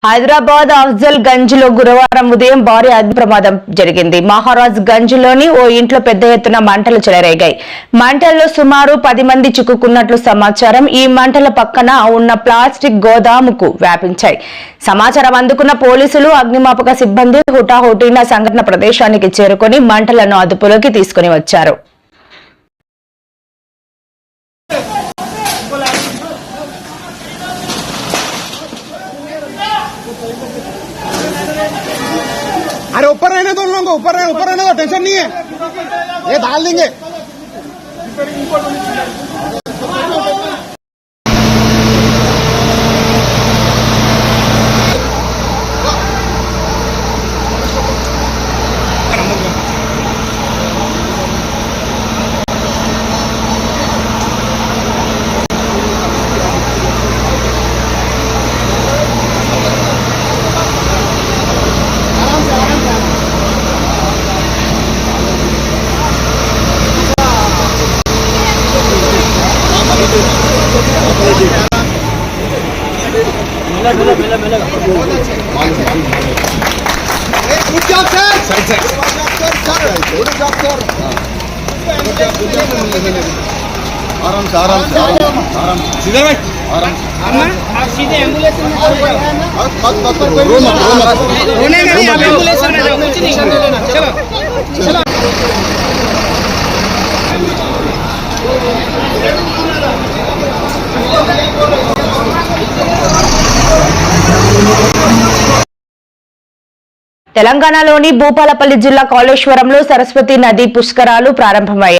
హైదరాబాద్ అఫ్జల్ గంజ్ లో గురువారం ఉదయం భారీ అగ్ని ప్రమాదం జరిగింది. మహారాజ్ గంజ్ లోని ఓ ఇంట్లో పెద్ద ఎత్తున మంటలు చెలరేగాయి. మంటల్లో సుమారు 10 మంది చిక్కుకున్నట్లు సమాచారం. ఈ మంటల పక్కన ఉన్న ప్లాస్టిక్ గోదాముకు వ్యాపించాయి. సమాచారం అందుకున్న పోలీసులు, అగ్నిమాపక సిబ్బంది హుటాహుటిన సంఘటన ప్రదేశానికి చేరుకొని మంటలను అదుపులోకి తీసుకుని వచ్చారు. अरे ऊपर रहने दो उन लोगों को, ऊपर रहने दो, टेंशन नहीं है, ये डाल देंगे। Good job, sir. Side. Good job, sir. आराम से सीधे भाई आप सीधे एम्बुलेंस में मत रोने का नहीं, आप एम्बुलेंस में जाओ, कुछ नहीं चलो తెలంగాణలోని భూపాలపల్లి జిల్లా కాళేశ్వరంలో సరస్వతి నది పుష్కరాలు ప్రారంభమయ్యాయి.